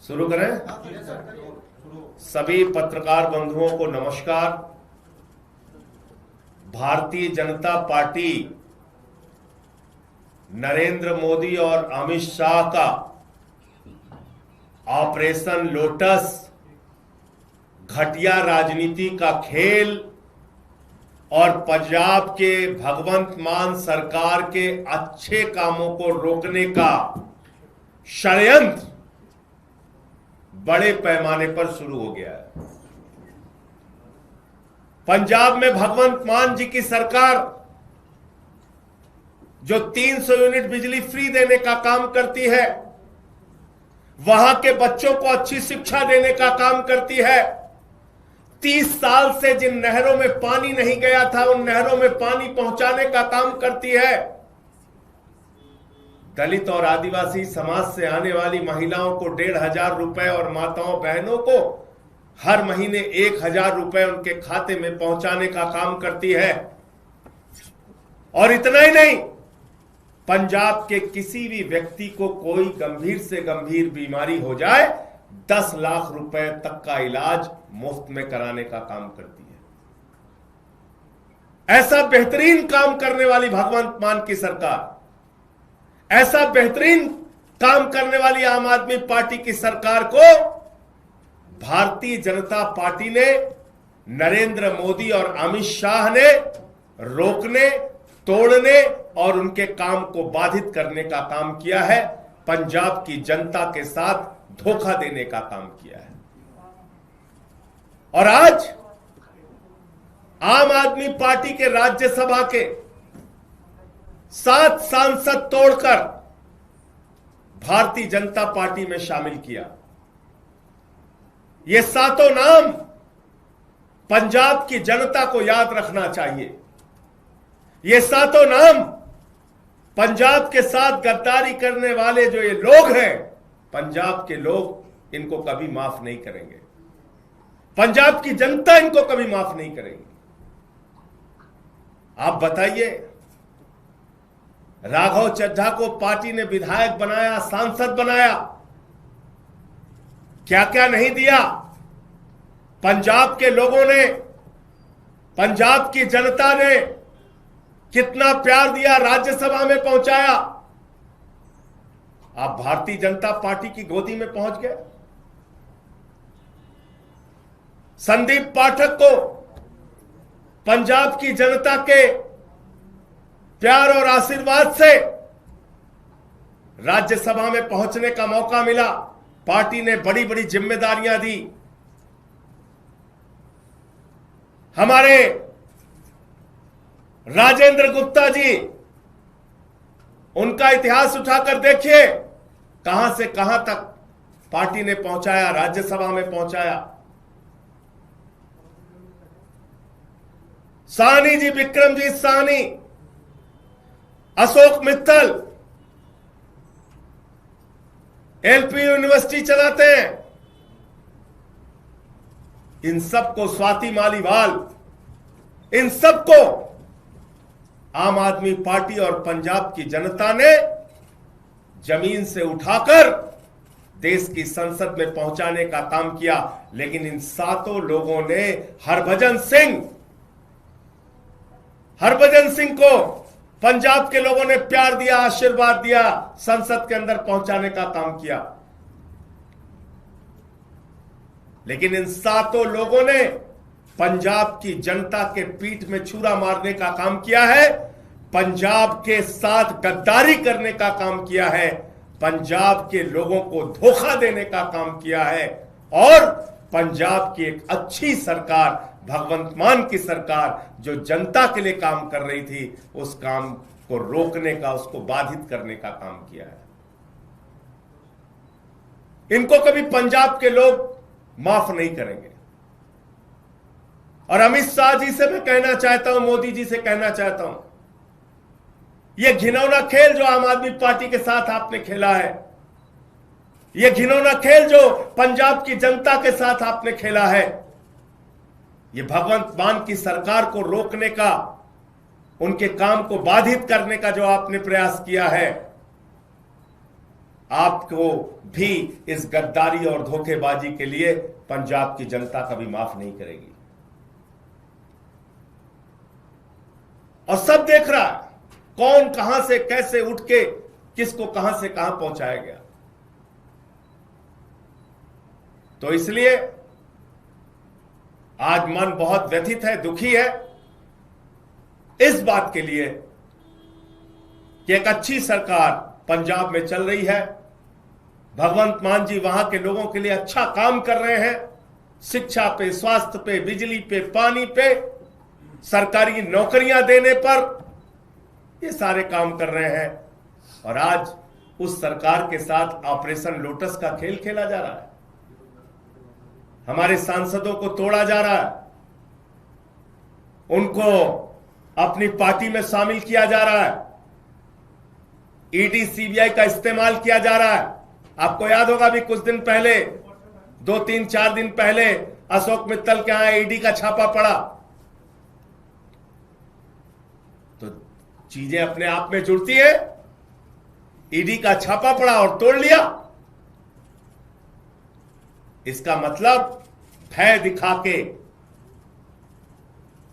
शुरू करें। सभी पत्रकार बंधुओं को नमस्कार। भारतीय जनता पार्टी नरेंद्र मोदी और अमित शाह का ऑपरेशन लोटस घटिया राजनीति का खेल और पंजाब के भगवंत मान सरकार के अच्छे कामों को रोकने का षड्यंत्र बड़े पैमाने पर शुरू हो गया है। पंजाब में भगवंत मान जी की सरकार जो 300 यूनिट बिजली फ्री देने का काम करती है, वहां के बच्चों को अच्छी शिक्षा देने का काम करती है, 30 साल से जिन नहरों में पानी नहीं गया था उन नहरों में पानी पहुंचाने का काम करती है, दलित और आदिवासी समाज से आने वाली महिलाओं को 1,500 रुपए और माताओं बहनों को हर महीने 1,000 रुपए उनके खाते में पहुंचाने का काम करती है। और इतना ही नहीं, पंजाब के किसी भी व्यक्ति को कोई गंभीर से गंभीर बीमारी हो जाए 10 लाख रुपए तक का इलाज मुफ्त में कराने का काम करती है। ऐसा बेहतरीन काम करने वाली भगवंत मान की सरकार, ऐसा बेहतरीन काम करने वाली आम आदमी पार्टी की सरकार को भारतीय जनता पार्टी ने, नरेंद्र मोदी और अमित शाह ने रोकने, तोड़ने और उनके काम को बाधित करने का काम किया है। पंजाब की जनता के साथ धोखा देने का काम किया है। और आज आम आदमी पार्टी के राज्यसभा के 7 सांसद तोड़कर भारतीय जनता पार्टी में शामिल किया। ये 7 नाम पंजाब की जनता को याद रखना चाहिए। ये 7 नाम पंजाब के साथ गद्दारी करने वाले जो ये लोग हैं, पंजाब के लोग इनको कभी माफ नहीं करेंगे। पंजाब की जनता इनको कभी माफ नहीं करेगी। आप बताइए, राघव चड्ढा को पार्टी ने विधायक बनाया, सांसद बनाया, क्या क्या नहीं दिया। पंजाब के लोगों ने, पंजाब की जनता ने कितना प्यार दिया, राज्यसभा में पहुंचाया। आप भारतीय जनता पार्टी की गोदी में पहुंच गए। संदीप पाठक को पंजाब की जनता के प्यार और आशीर्वाद से राज्यसभा में पहुंचने का मौका मिला। पार्टी ने बड़ी बड़ी जिम्मेदारियां दी। हमारे राजेंद्र गुप्ता जी, उनका इतिहास उठाकर देखिए, कहां से कहां तक पार्टी ने पहुंचाया, राज्यसभा में पहुंचाया। साहनी जी, विक्रमजीत साहनी, अशोक मित्तल एलपी यूनिवर्सिटी चलाते हैं। इन सबको, स्वाति मालीवाल, इन सबको आम आदमी पार्टी और पंजाब की जनता ने जमीन से उठाकर देश की संसद में पहुंचाने का काम किया। लेकिन इन 7 लोगों ने हरभजन सिंह को पंजाब के लोगों ने प्यार दिया, आशीर्वाद दिया, संसद के अंदर पहुंचाने का काम किया। लेकिन इन 7 लोगों ने पंजाब की जनता के पीठ में छुरा मारने का काम किया है, पंजाब के साथ गद्दारी करने का काम किया है, पंजाब के लोगों को धोखा देने का काम किया है और पंजाब की एक अच्छी सरकार, भगवंत मान की सरकार जो जनता के लिए काम कर रही थी, उस काम को रोकने का, उसको बाधित करने का काम किया है। इनको कभी पंजाब के लोग माफ नहीं करेंगे। और अमित शाह जी से मैं कहना चाहता हूं, मोदी जी से कहना चाहता हूं, यह घिनौना खेल जो आम आदमी पार्टी के साथ आपने खेला है, यह घिनौना खेल जो पंजाब की जनता के साथ आपने खेला है, ये भगवंत मान की सरकार को रोकने का, उनके काम को बाधित करने का जो आपने प्रयास किया है, आपको भी इस गद्दारी और धोखेबाजी के लिए पंजाब की जनता कभी माफ नहीं करेगी। और सब देख रहा है कौन कहां से कैसे उठ के किसको कहां से कहां पहुंचाया गया। तो इसलिए आज मन बहुत व्यथित है, दुखी है इस बात के लिए कि एक अच्छी सरकार पंजाब में चल रही है। भगवंत मान जी वहां के लोगों के लिए अच्छा काम कर रहे हैं, शिक्षा पे, स्वास्थ्य पे, बिजली पे, पानी पे, सरकारी नौकरियां देने पर, ये सारे काम कर रहे हैं। और आज उस सरकार के साथ ऑपरेशन लोटस का खेल खेला जा रहा है, हमारे सांसदों को तोड़ा जा रहा है, उनको अपनी पार्टी में शामिल किया जा रहा है, ईडी सीबीआई का इस्तेमाल किया जा रहा है। आपको याद होगा भी कुछ दिन पहले, 2-3-4 दिन पहले अशोक मित्तल के यहां ईडी का छापा पड़ा। तो चीजें अपने आप में जुड़ती है। ईडी का छापा पड़ा और तोड़ लिया, इसका मतलब भय दिखा के,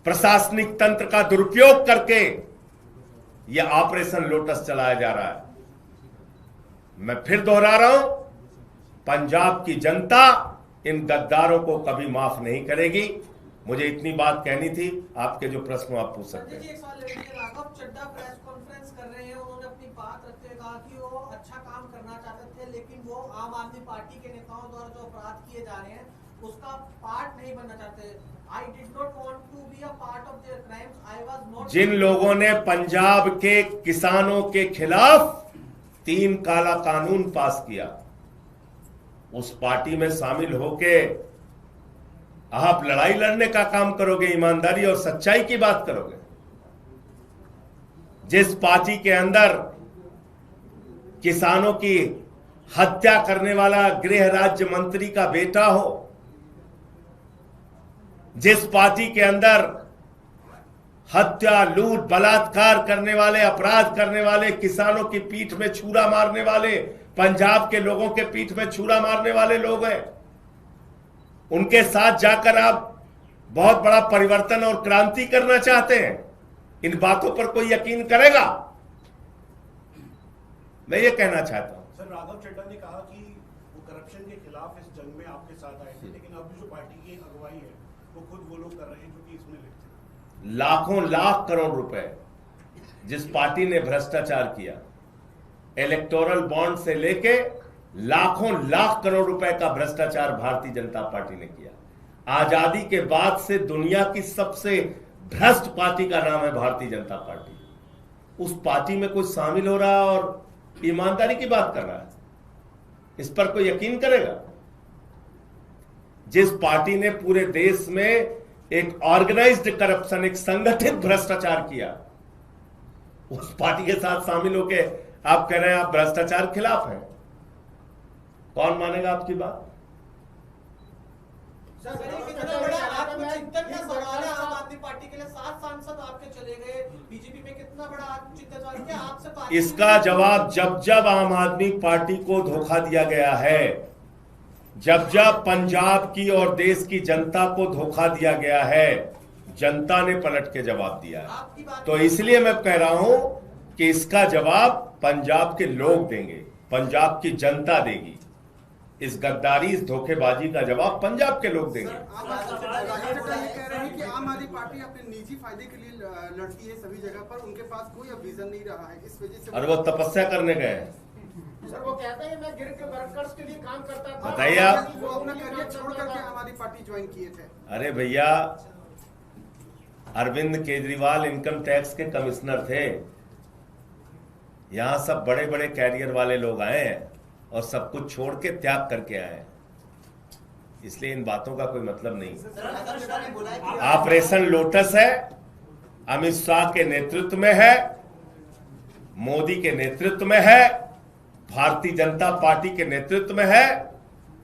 प्रशासनिक तंत्र का दुरुपयोग करके यह ऑपरेशन लोटस चलाया जा रहा है। मैं फिर दोहरा रहा हूं, पंजाब की जनता इन गद्दारों को कभी माफ नहीं करेगी। मुझे इतनी बात कहनी थी। आपके जो प्रश्न आप पूछ सकते हैं। राघव चड्ढा प्रेस कॉन्फ्रेंस कर रहे हैं, उन्होंने अपनी बात रखते हुए कहा कि वो अच्छा काम करना चाहते थे, लेकिन वो आम आदमी पार्टी के नेताओं द्वारा जो अपराध किए जा रहे हैं उसका पार्ट नहीं बनना चाहते। I did not want to be a part of their crimes. I was not. जिन लोगों ने पंजाब के किसानों के खिलाफ 3 काला कानून पास किया, उस पार्टी में शामिल होके आप लड़ाई लड़ने का काम करोगे, ईमानदारी और सच्चाई की बात करोगे। जिस पार्टी के अंदर किसानों की हत्या करने वाला गृह राज्य मंत्री का बेटा हो, जिस पार्टी के अंदर हत्या, लूट, बलात्कार करने वाले, अपराध करने वाले, किसानों की पीठ में छुरा मारने वाले, पंजाब के लोगों के पीठ में छुरा मारने वाले लोग हैं, उनके साथ जाकर आप बहुत बड़ा परिवर्तन और क्रांति करना चाहते हैं। इन बातों पर कोई यकीन करेगा? मैं ये कहना चाहता हूं। सर, राघव चड्ढा ने कहा कि वो करप्शन के खिलाफ इस जंग में आपके साथ आए थे, लेकिन अब जो पार्टी की अगुवाई है वो खुद वो लोग कर रहे हैं जो कि इसमें लिखते हैं। लाखों लाख करोड़ रुपए जिस पार्टी ने भ्रष्टाचार किया, इलेक्टोरल बॉन्ड से लेके लाखों लाख करोड़ रुपए का भ्रष्टाचार भारतीय जनता पार्टी ने किया। आजादी के बाद से दुनिया की सबसे भ्रष्ट पार्टी का नाम है भारतीय जनता पार्टी। उस पार्टी में कोई शामिल हो रहा है और ईमानदारी की बात कर रहा है, इस पर कोई यकीन करेगा? जिस पार्टी ने पूरे देश में एक ऑर्गेनाइज्ड करप्शन, एक संगठित भ्रष्टाचार किया, उस पार्टी के साथ शामिल होके आप कह रहे हैं आप भ्रष्टाचार खिलाफ हैं। कौन मानेगा आपकी बात? कितना बड़ा आत्मचिंतन का सवाल है। आम आदमी पार्टी के लिए 7 सांसद आपके चले गए, बीजेपी में कितना बड़ा आत्मचिंतन सवाल क्या आपसे? इसका जवाब जब जब आम आदमी पार्टी को धोखा दिया गया है, जब जब पंजाब की और देश की जनता को धोखा दिया गया है, जनता ने पलट के जवाब दिया है। तो इसलिए मैं कह रहा हूं कि इसका जवाब पंजाब के लोग देंगे, पंजाब की जनता देगी। इस गद्दारी, इस धोखेबाजी का जवाब पंजाब के लोग देंगे। कह रहे हैं कि आम आदमी पार्टी अपने निजी फायदे के लिए लड़ती है सभी जगह पर, उनके पास कोई अब विजन नहीं रहा है, इस वजह से। और वो तपस्या करने गए हैं। सर, वो कहते हैं मैं गिर के वर्कर्स के लिए काम करता था। बताइए आप। वो अपना करियर छोड़ करके आम आदमी पार्टी ज्वाइन किए थे। अरे भैया, अरविंद केजरीवाल इनकम टैक्स के कमिश्नर थे। यहां सब बड़े बड़े कैरियर वाले लोग आए हैं और सब कुछ छोड़ के त्याग करके आए हैं, इसलिए इन बातों का कोई मतलब नहीं। ऑपरेशन लोटस है, अमित शाह के नेतृत्व में है, मोदी के नेतृत्व में है, भारतीय जनता पार्टी के नेतृत्व में है,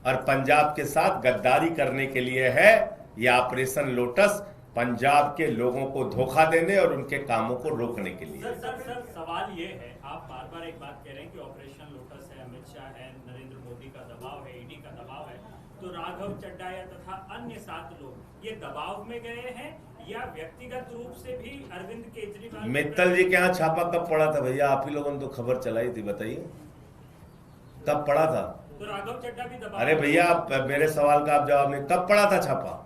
और पंजाब के साथ गद्दारी करने के लिए है, ये ऑपरेशन लोटस पंजाब के लोगों को धोखा देने और उनके कामों को रोकने के लिए। सर सवाल ये है, आप बार बार एक बात कह रहे हैं कि ऑपरेशन लोटस है, अमित शाह है, नरेंद्र मोदी का दबाव है, ईडी का दबाव है, तो राघव चड्डा या तथा अन्य 7 लोग ये दबाव में गए हैं या व्यक्तिगत रूप से भी अरविंद केजरीवाल? मित्तल जी के यहाँ छापा कब पड़ा था भैया? आप ही लोगों ने तो खबर चलाई थी, बताइए कब पड़ा था? तो राघव चड्डा भी दबाव? अरे भैया आप मेरे सवाल का आप जवाब नहीं, कब पड़ा था छापा?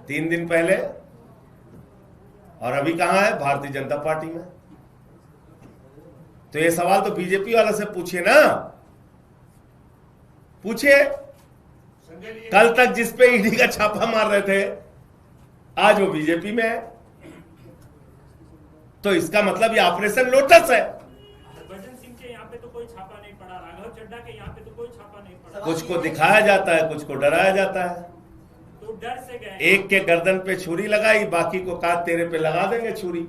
3 दिन पहले। और अभी कहां है? भारतीय जनता पार्टी में। तो ये सवाल तो बीजेपी वाला से पूछिए ना, पूछिए। कल तक जिस पे ईडी का छापा मार रहे थे आज वो बीजेपी में है, तो इसका मतलब ये ऑपरेशन लोटस है। हरभजन सिंह के यहाँ पे तो कोई छापा नहीं पड़ा, राघव चड्डा के यहाँ पे तो कोई छापा नहीं पड़ा। कुछ को दिखाया जाता है, कुछ को डराया जाता है। तो डर से गए, एक के गर्दन पे छुरी लगाई, बाकी को कहा तेरे पे लगा देंगे छुरी।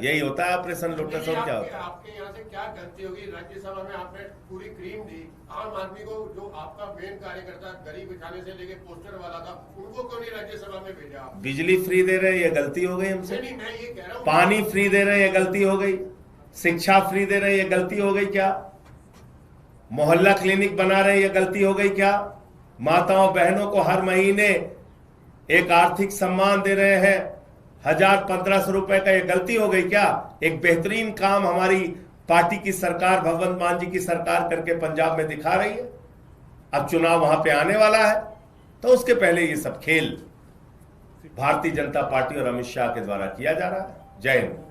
यही होता है ऑपरेशन लोटस। और क्या होता है? आपके यहाँ से क्या गलती होगी? राज्यसभा में आपने पूरी क्रीम दी, आम आदमी को जो आपका मेन कार्यकर्ता गरीब बिठाने से लेके पोस्टर वाला था, उनको क्यों नहीं राज्यसभा में भेजा? बिजली फ्री दे रहे, ये गलती हो गई हमसे। नहीं, मैं ये कह रहा हूँ, पानी फ्री दे रहे, ये गलती हो गई। शिक्षा फ्री दे रहे, ये गलती हो गई क्या? मोहल्ला क्लिनिक बना रहे, ये गलती हो गई क्या? माताओं बहनों को हर महीने एक आर्थिक सम्मान दे रहे हैं 1000-1500 रुपए का, ये गलती हो गई क्या? एक बेहतरीन काम हमारी पार्टी की सरकार, भगवंत मान जी की सरकार करके पंजाब में दिखा रही है। अब चुनाव वहां पे आने वाला है, तो उसके पहले ये सब खेल भारतीय जनता पार्टी और अमित शाह के द्वारा किया जा रहा है। जय हिंद।